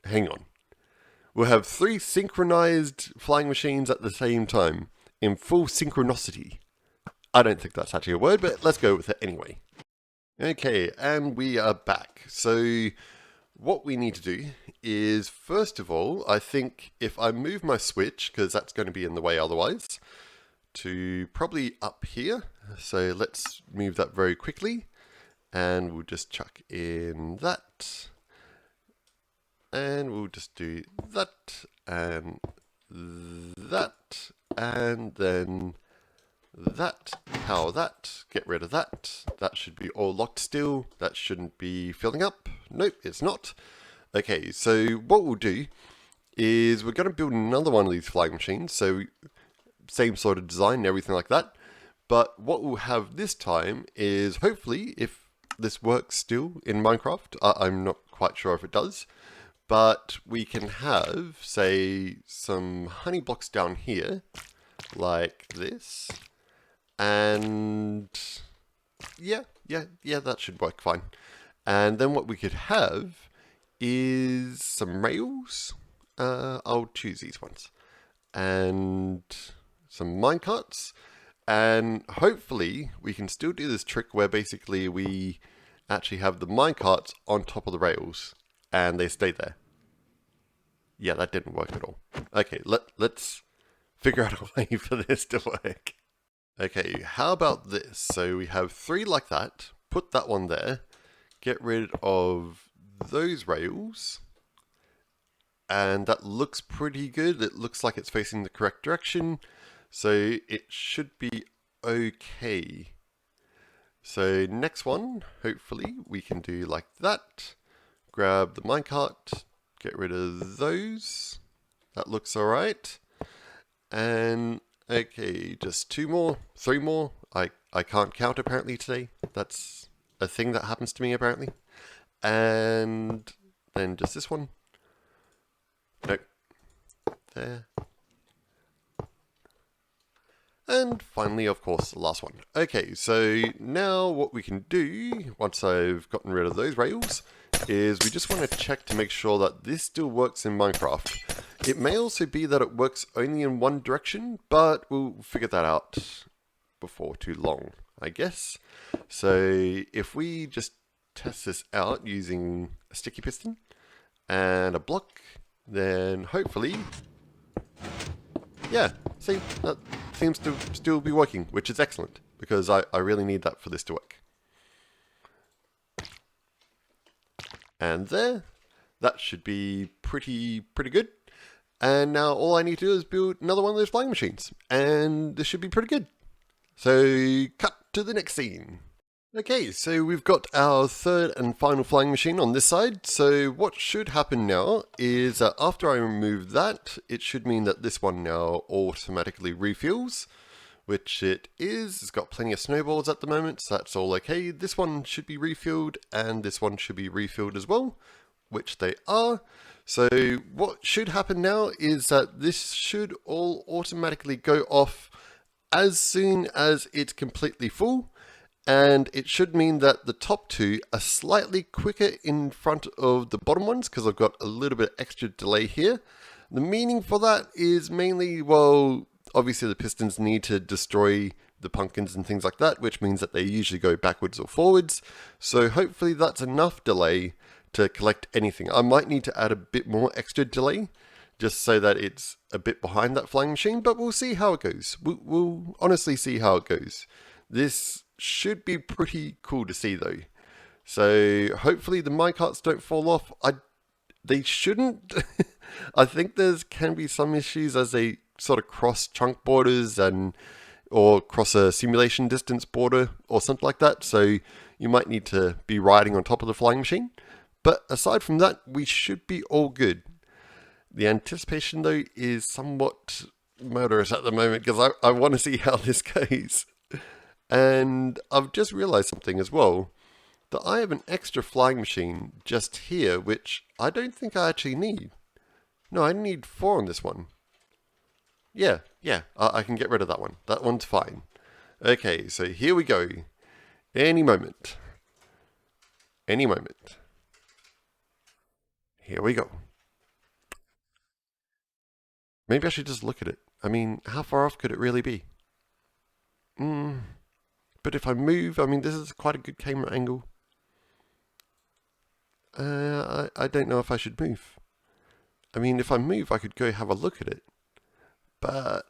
hang on. We'll have 3 synchronized flying machines at the same time, in full synchronicity. I don't think that's actually a word, but let's go with it anyway. Okay, and we are back. So what we need to do is, first of all, I think if I move my switch, because that's going to be in the way otherwise, to probably up here. So let's move that very quickly, and we'll just chuck in that, and we'll just do that, and that, and then that, power that, get rid of that. That should be all locked still. That shouldn't be filling up. Nope, it's not. Okay, so what we'll do is we're going to build another one of these flying machines. So same sort of design and everything like that. But what we'll have this time is, hopefully, if this works still in Minecraft, I'm not quite sure if it does, but we can have, say, some honey blocks down here, like this. And yeah, that should work fine. And then what we could have is some rails. I'll choose these ones. And some minecarts. And hopefully we can still do this trick where basically we actually have the minecarts on top of the rails and they stay there. Yeah, that didn't work at all. Okay, let's figure out a way for this to work. Okay, how about this? So we have 3 like that, put that one there, get rid of those rails, and that looks pretty good. It looks like it's facing the correct direction, so it should be okay. So next one, hopefully we can do like that, grab the minecart, get rid of those, that looks alright, and okay, just 2 more, 3 more. I can't count apparently today. That's a thing that happens to me apparently. And then just this one. Nope. There. And finally, of course, the last one. Okay, so now what we can do, once I've gotten rid of those rails, is we just want to check to make sure that this still works in Minecraft. It may also be that it works only in one direction, but we'll figure that out before too long, I guess. So if we just test this out using a sticky piston and a block, then hopefully, yeah, see, that seems to still be working, which is excellent, because I really need that for this to work. And there, that should be pretty good. And now all I need to do is build another one of those flying machines, and this should be pretty good. So cut to the next scene. Okay, so we've got our third and final flying machine on this side. So what should happen now is that after I remove that, it should mean that this one now automatically refuels, which it is. It's got plenty of snowballs at the moment, so that's all okay. This one should be refilled, and this one should be refilled as well, which they are. So what should happen now is that this should all automatically go off as soon as it's completely full. And it should mean that the top 2 are slightly quicker in front of the bottom ones, because I've got a little bit extra delay here. The meaning for that is mainly, well, obviously the pistons need to destroy the pumpkins and things like that, which means that they usually go backwards or forwards. So hopefully that's enough delay to collect anything. I might need to add a bit more extra delay, just so that it's a bit behind that flying machine, but we'll see how it goes. We'll honestly see how it goes. This should be pretty cool to see though. So hopefully the minecarts don't fall off. They shouldn't. I think can be some issues as they sort of cross chunk borders or cross a simulation distance border or something like that. So you might need to be riding on top of the flying machine. But aside from that, we should be all good. The anticipation though is somewhat murderous at the moment, because I want to see how this goes. And I've just realized something as well, that I have an extra flying machine just here, which I don't think I actually need. No, I need 4 on this one. Yeah, I can get rid of that one. That one's fine. Okay, so here we go. Any moment. Any moment. Here we go. Maybe I should just look at it. I mean, how far off could it really be? But if I move, I mean, this is quite a good camera angle. I don't know if I should move. I mean, if I move, I could go have a look at it. But,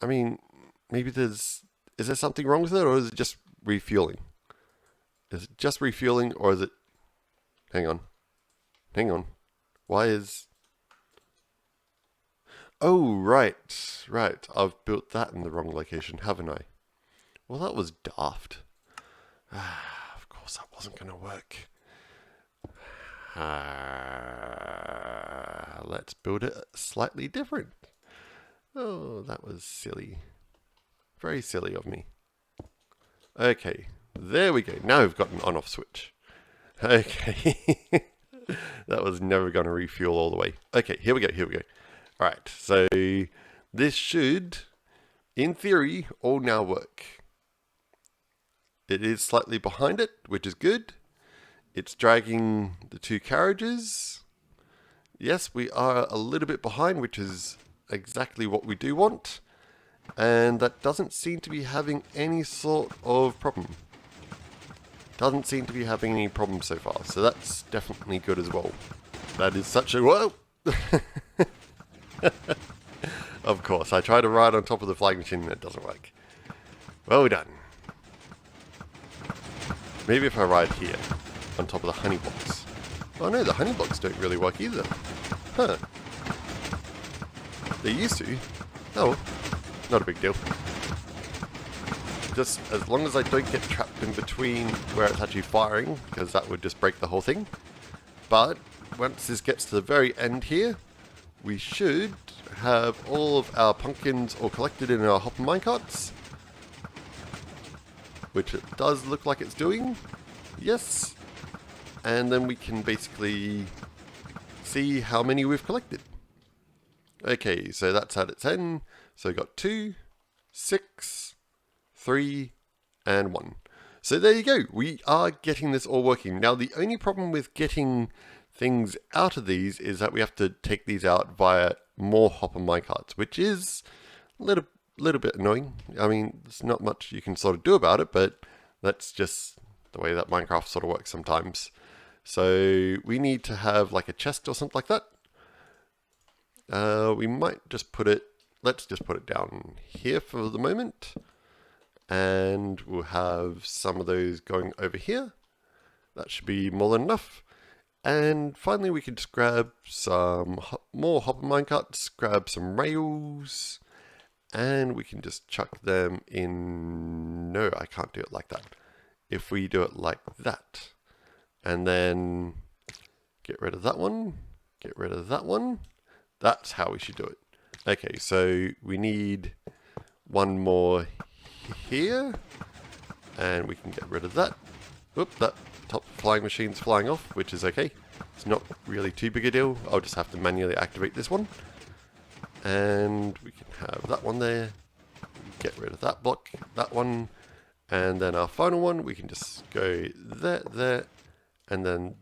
I mean, maybe is there something wrong with it, or is it just refueling? Is it just refueling, or is it... Hang on. Why is... Oh, right. I've built that in the wrong location, haven't I? Well, that was daft. Of course that wasn't going to work. Let's build it slightly different. Oh, that was silly. Very silly of me. Okay, there we go. Now we've got an on-off switch. Okay. That was never going to refuel all the way. Okay, here we go. Alright, so this should, in theory, all now work. It is slightly behind it, which is good. It's dragging the two carriages. Yes, we are a little bit behind, which is exactly what we do want. And that doesn't seem to be having any sort of problem. Doesn't seem to be having any problem so far, so that's definitely good as well. That is such a... Whoa! Of course, I try to ride on top of the flying machine and it doesn't work. Well done. Maybe if I ride here, on top of the honey blocks. Oh no, the honey blocks don't really work either. Huh. They used to. Oh, not a big deal. Just as long as I don't get trapped in between where it's actually firing, because that would just break the whole thing. But once this gets to the very end here, we should have all of our pumpkins all collected in our hopper minecarts. Which it does look like it's doing. Yes. And then we can basically see how many we've collected. Okay, so that's at its end. So we got 2, 6, 3, and 1. So there you go. We are getting this all working. Now the only problem with getting things out of these is that we have to take these out via more hopper minecarts, which is a little bit annoying. I mean, there's not much you can sort of do about it, but that's just the way that Minecraft sort of works sometimes. So we need to have like a chest or something like that. We might just put it, let's just put it down here for the moment. And we'll have some of those going over here. That should be more than enough. And finally we can just grab some more hopper minecarts, grab some rails, and we can just chuck them in. No, I can't do it like that. If we do it like that, and then get rid of that one, get rid of that one, that's how we should do it. Okay, so we need one more here, and we can get rid of that. Whoop, that top flying machine's flying off, which is okay. It's not really too big a deal. I'll just have to manually activate this one. And we can have that one there. Get rid of that block, that one. And then our final one, we can just go there, and then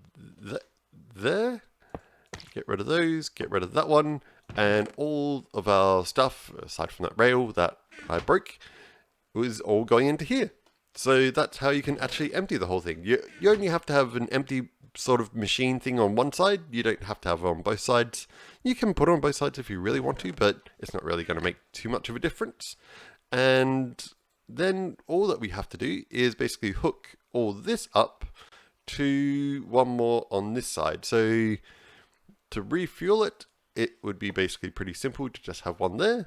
there. Get rid of those, get rid of that one. And all of our stuff, aside from that rail that I broke, was all going into here. So that's how you can actually empty the whole thing. You only have to have an empty sort of machine thing on one side. You don't have to have it on both sides. You can put it on both sides if you really want to, but it's not really going to make too much of a difference. And then all that we have to do is basically hook all this up to one more on this side. So to refuel it, it would be basically pretty simple to just have one there,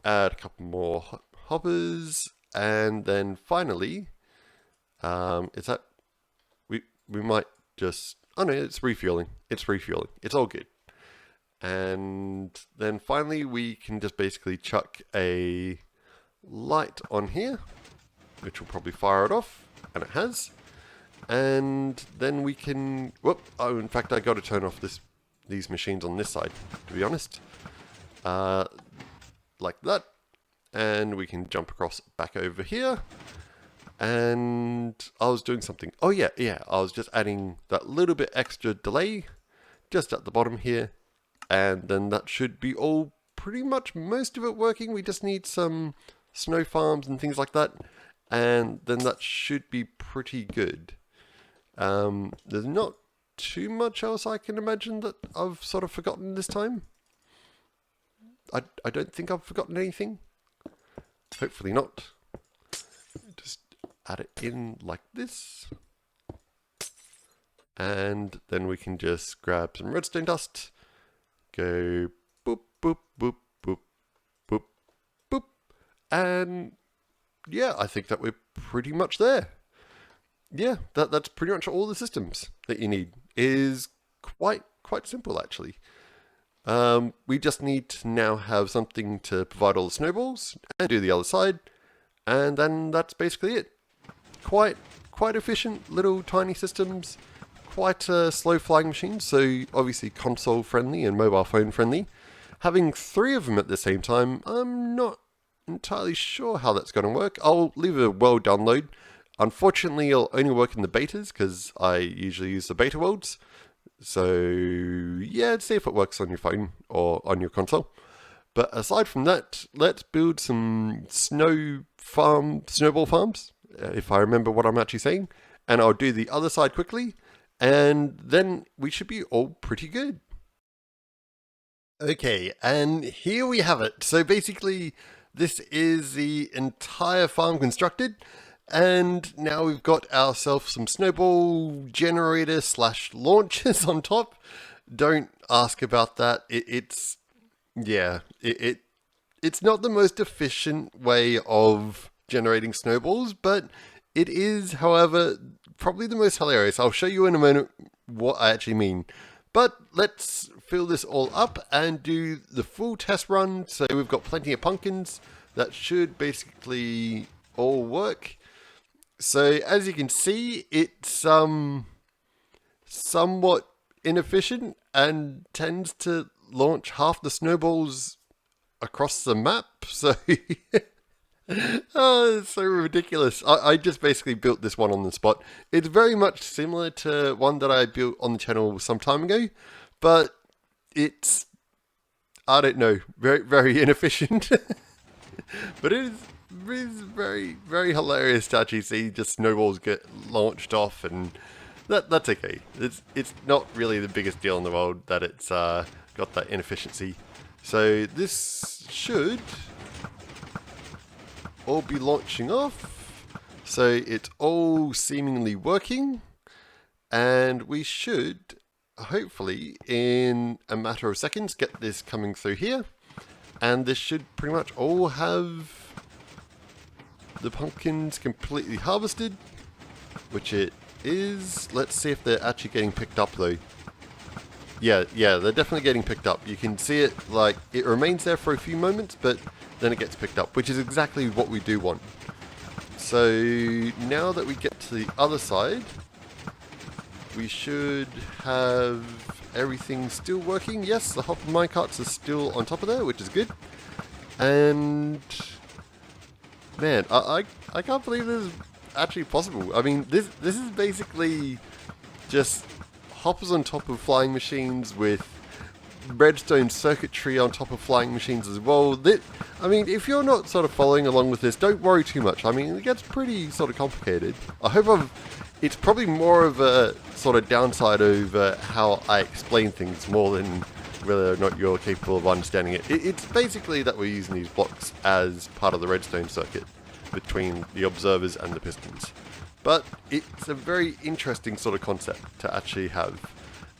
add a couple more hoppers, and then finally, is that, we might just, oh no, it's refueling. It's refueling. It's all good. And then finally, we can just basically chuck a light on here, which will probably fire it off, and it has. And then we can, whoop, oh, in fact, I got to turn off these machines on this side, to be honest. Like that. And we can jump across back over here. And I was doing something. Oh yeah, I was just adding that little bit extra delay just at the bottom here. And then that should be all pretty much most of it working. We just need some snow farms and things like that. and then that should be pretty good. There's not too much else I can imagine that I've sort of forgotten this time. I don't think I've forgotten anything. Hopefully not. Just add it in like this. And then we can just grab some redstone dust. Go boop, boop, boop, boop, boop, boop. And yeah, I think that we're pretty much there. Yeah, that's pretty much all the systems that you need. Is quite simple actually. We just need to now have something to provide all the snowballs and do the other side, and then that's basically it. Quite efficient little tiny systems, quite slow flying machines, so obviously console friendly and mobile phone friendly. Having 3 of them at the same time, I'm not entirely sure how that's going to work. I'll leave a world download. Unfortunately, it'll only work in the betas because I usually use the beta worlds. So yeah, see if it works on your phone or on your console. But aside from that, let's build some snowball farms, if I remember what I'm actually saying. And I'll do the other side quickly, and then we should be all pretty good. Okay, and here we have it. So basically, this is the entire farm constructed. And now we've got ourselves some snowball generator / launchers on top. Don't ask about that. It's not the most efficient way of generating snowballs, but it is, however, probably the most hilarious. I'll show you in a moment what I actually mean. But let's fill this all up and do the full test run. So we've got plenty of pumpkins. That should basically all work. So as you can see, it's somewhat inefficient and tends to launch half the snowballs across the map. So oh, it's so ridiculous. I just basically built this one on the spot. It's very much similar to one that I built on the channel some time ago, but it's, I don't know, very inefficient. But it is very very hilarious to actually see just snowballs get launched off, and that's okay. It's not really the biggest deal in the world that it's got that inefficiency. So this should all be launching off, so it's all seemingly working, and we should hopefully in a matter of seconds get this coming through here, and this should pretty much all have the pumpkins completely harvested, which it is. Let's see if they're actually getting picked up though. Yeah, they're definitely getting picked up. You can see it, like, it remains there for a few moments, but then it gets picked up, which is exactly what we do want. So now that we get to the other side, we should have everything still working. Yes, the hopper minecarts are still on top of there, which is good. And man, I can't believe this is actually possible. I mean, this is basically just hoppers on top of flying machines with redstone circuitry on top of flying machines as well. I mean, if you're not sort of following along with this, don't worry too much. I mean, it gets pretty sort of complicated. I hope it's probably more of a sort of downside over how I explain things more than whether or not you're capable of understanding it. It's basically that we're using these blocks as part of the redstone circuit between the observers and the pistons. But it's a very interesting sort of concept to actually have.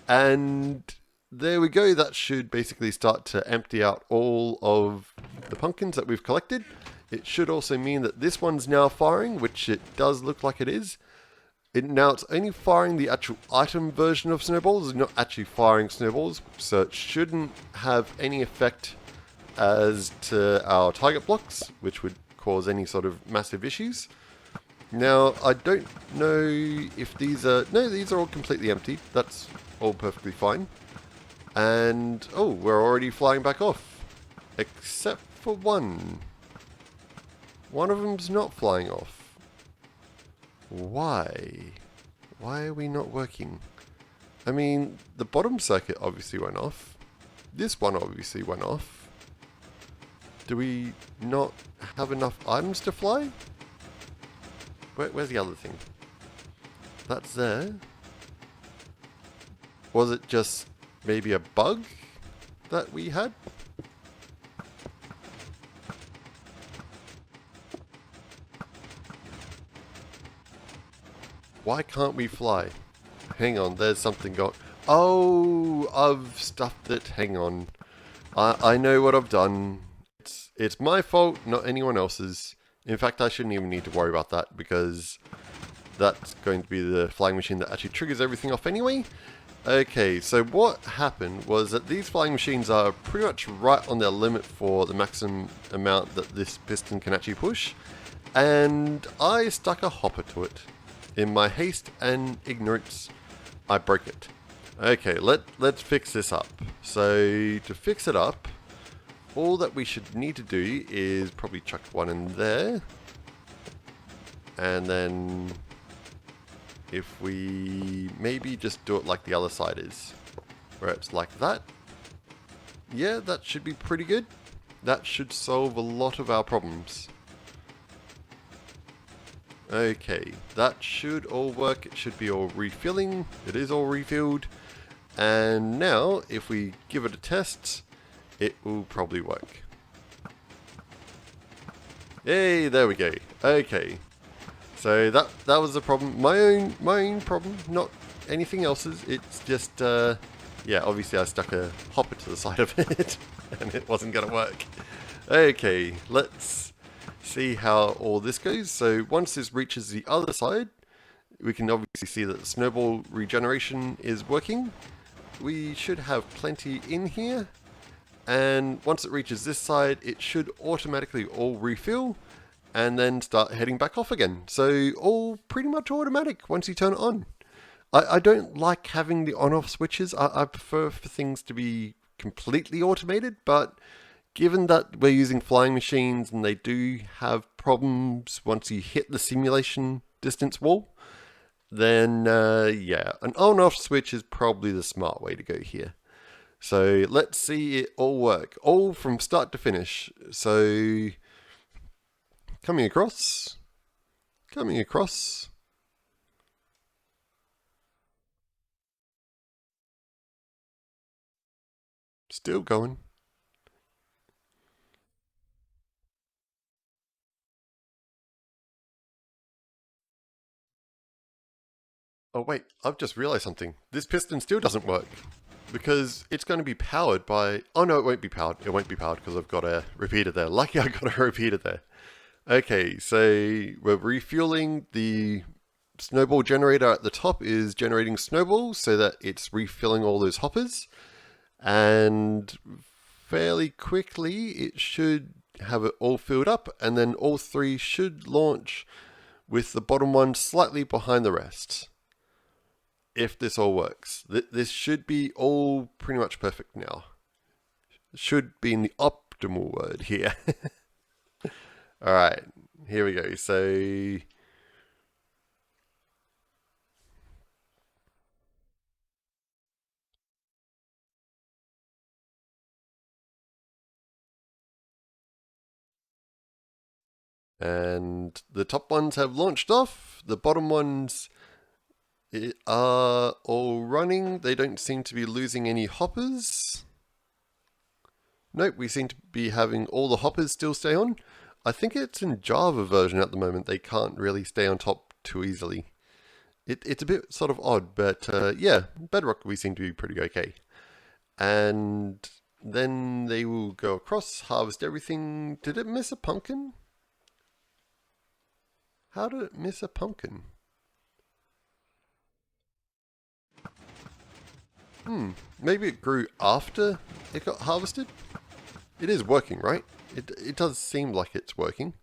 And there we go. That should basically start to empty out all of the pumpkins that we've collected. It should also mean that this one's now firing, which it does look like it is. Now it's only firing the actual item version of snowballs, it's not actually firing snowballs, so it shouldn't have any effect as to our target blocks, which would cause any sort of massive issues. Now, I don't know if these are... No, these are all completely empty. That's all perfectly fine. And, oh, we're already flying back off. Except for one. One of them's not flying off. Why? Why are we not working? I mean, the bottom circuit obviously went off. This one obviously went off. Do we not have enough items to fly? Where's the other thing? That's there. Was it just maybe a bug that we had? Why can't we fly? Hang on, there's something going... Oh, I've stuffed it. Hang on. I know what I've done. It's my fault, not anyone else's. In fact, I shouldn't even need to worry about that because that's going to be the flying machine that actually triggers everything off anyway. Okay, so what happened was that these flying machines are pretty much right on their limit for the maximum amount that this piston can actually push. And I stuck a hopper to it. In my haste and ignorance, I broke it. Okay, let's fix this up. So to fix it up, all that we should need to do is probably chuck one in there. And then if we maybe just do it like the other side is, where it's like that. Yeah, that should be pretty good. That should solve a lot of our problems. Okay, that should all work. It should be all refilling. It is all refilled. And now, if we give it a test, it will probably work. Yay, there we go. Okay. So that was the problem. My own problem, not anything else's. It's just, yeah, obviously I stuck a hopper to the side of it, and it wasn't going to work. Okay, let's see how all this goes. So once this reaches the other side, we can obviously see that the snowball regeneration is working. We should have plenty in here, and once it reaches this side, it should automatically all refill and then start heading back off again. So all pretty much automatic once you turn it on. I don't like having the on-off switches. I prefer for things to be completely automated, but given that we're using flying machines and they do have problems once you hit the simulation distance wall, then yeah, an on-off switch is probably the smart way to go here. So let's see it all work, all from start to finish. So coming across, still going. Oh wait, I've just realized something. This piston still doesn't work because it's going to be powered by... Oh no, it won't be powered. It won't be powered because I've got a repeater there. Lucky I got a repeater there. Okay, so we're refueling. The snowball generator at the top is generating snowballs so that it's refilling all those hoppers. And fairly quickly it should have it all filled up, and then all three should launch with the bottom one slightly behind the rest. If this all works. This should be all pretty much perfect now. Should be in the optimal word here. Alright, here we go. So and the top ones have launched off. The bottom ones are all running. They don't seem to be losing any hoppers. Nope, we seem to be having all the hoppers still stay on. I think it's in Java version at the moment. They can't really stay on top too easily. It's a bit sort of odd, but yeah, Bedrock we seem to be pretty okay. And then they will go across, harvest everything. Did it miss a pumpkin? How did it miss a pumpkin? Maybe it grew after it got harvested? It is working, right? It does seem like it's working.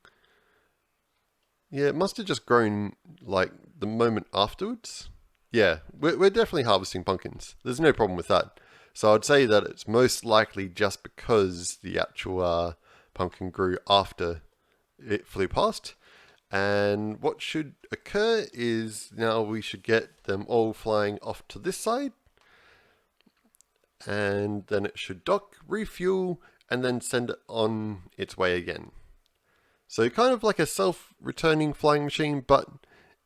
Yeah, it must have just grown like the moment afterwards. Yeah, we're definitely harvesting pumpkins. There's no problem with that. So I'd say that it's most likely just because the actual pumpkin grew after it flew past. And what should occur is now we should get them all flying off to this side. And then it should dock, refuel, and then send it on its way again. So kind of like a self-returning flying machine, but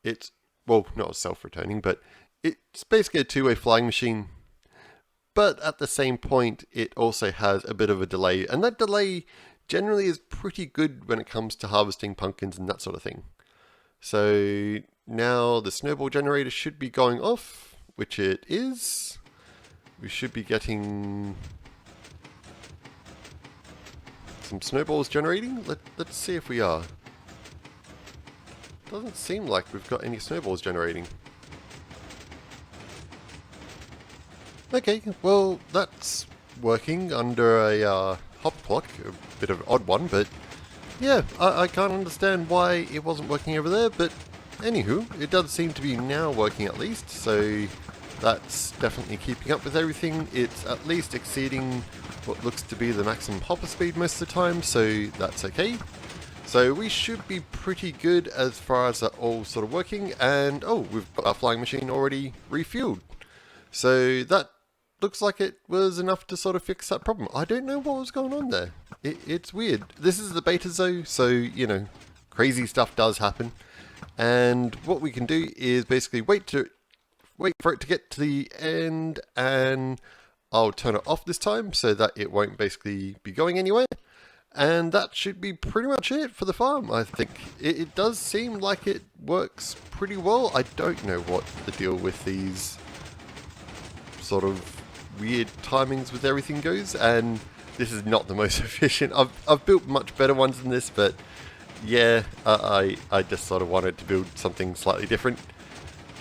it's, well, not self-returning, but it's basically a two-way flying machine. But at the same point, it also has a bit of a delay, and that delay generally is pretty good when it comes to harvesting pumpkins and that sort of thing. So now the snowball generator should be going off, which it is. We should be getting some snowballs generating. Let's see if we are. Doesn't seem like we've got any snowballs generating. Okay, well that's working under a hop clock, a bit of an odd one, but yeah, I can't understand why it wasn't working over there, but anywho, it does seem to be now working at least, so that's definitely keeping up with everything. It's at least exceeding what looks to be the maximum hopper speed most of the time, so that's okay. So we should be pretty good as far as that all sort of working, and oh, we've got our flying machine already refueled. So that looks like it was enough to sort of fix that problem. I don't know what was going on there. It's weird. This is the beta though, so you know, crazy stuff does happen. And what we can do is basically wait for it to get to the end, and I'll turn it off this time so that it won't basically be going anywhere. And that should be pretty much it for the farm, I think. It does seem like it works pretty well. I don't know what the deal with these sort of weird timings with everything goes, and this is not the most efficient. I've built much better ones than this, but yeah, I just sort of wanted to build something slightly different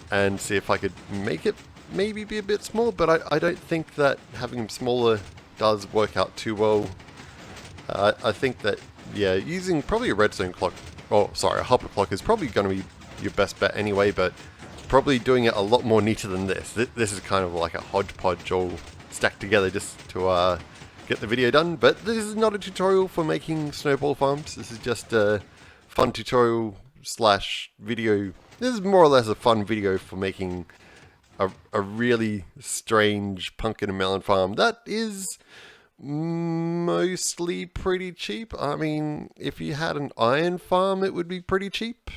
and see if I could make it maybe be a bit smaller, but I don't think that having them smaller does work out too well. I think that, yeah, using probably a redstone clock, a hopper clock is probably going to be your best bet anyway, but probably doing it a lot more neater than this. This is kind of like a hodgepodge all stacked together just to get the video done, but this is not a tutorial for making snowball farms. This is just a fun tutorial slash video. This is more or less a fun video for making a really strange pumpkin and melon farm that is mostly pretty cheap. I mean, if you had an iron farm, it would be pretty cheap.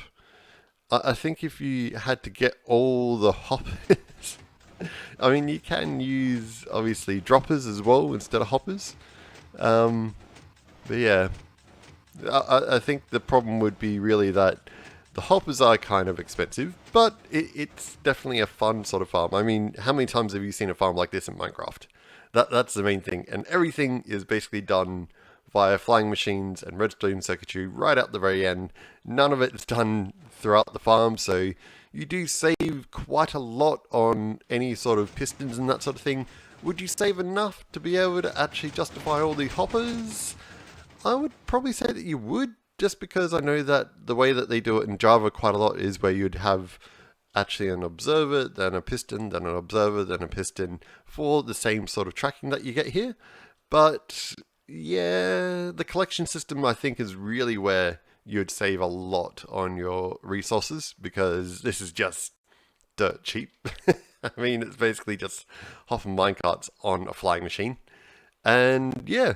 I think if you had to get all the hoppers, I mean, you can use, obviously, droppers as well instead of hoppers. But yeah, I think the problem would be really that the hoppers are kind of expensive, but it's definitely a fun sort of farm. I mean, how many times have you seen a farm like this in Minecraft? That's the main thing. And everything is basically done via flying machines and redstone circuitry right at the very end. None of it is done throughout the farm, so you do save quite a lot on any sort of pistons and that sort of thing. Would you save enough to be able to actually justify all the hoppers? I would probably say that you would, just because I know that the way that they do it in Java quite a lot is where you'd have actually an observer, then a piston, then an observer, then a piston for the same sort of tracking that you get here. But yeah, the collection system I think is really where you'd save a lot on your resources, because this is just dirt cheap. I mean, it's basically just hopping minecarts on a flying machine. And yeah,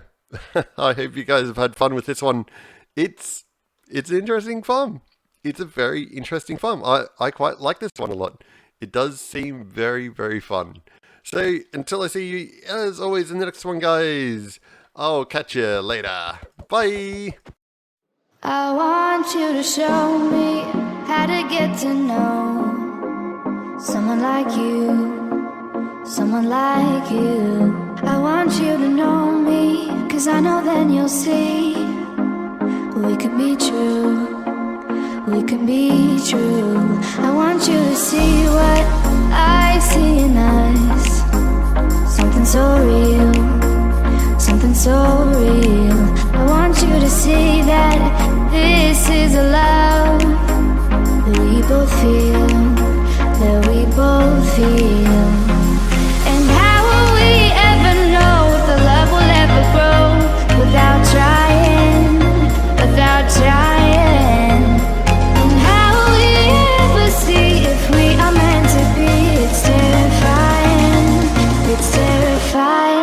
I hope you guys have had fun with this one. It's an interesting farm. It's a very interesting farm. I quite like this one a lot. It does seem very, very fun. So until I see you, as always, in the next one, guys, I'll catch you later. Bye. I want you to show me how to get to know someone like you, someone like you. I want you to know me, 'cause I know then you'll see we could be true, we could be true. I want you to see what I see in us, something so real, something so real. I want you to see that this is a love that we both feel, that we both feel. And how will we ever know if the love will ever grow without trying, without trying? And how will we ever see if we are meant to be? It's terrifying, it's terrifying.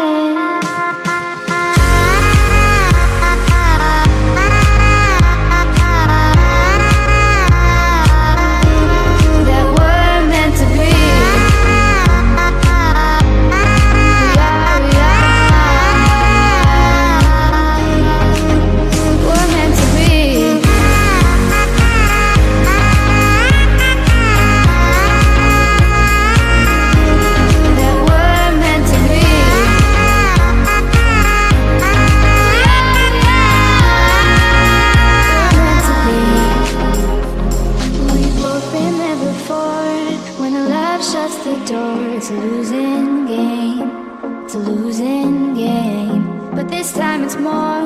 it's a losing game. But this time it's more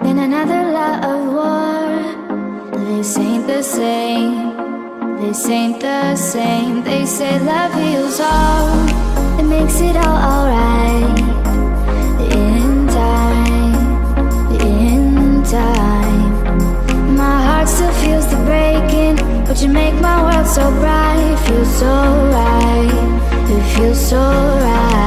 than another lot of war. This ain't the same, this ain't the same. They say love heals all, it makes it all alright. In time, my heart still feels the breaking, but you make my world so bright. Feels so right, it feels so right.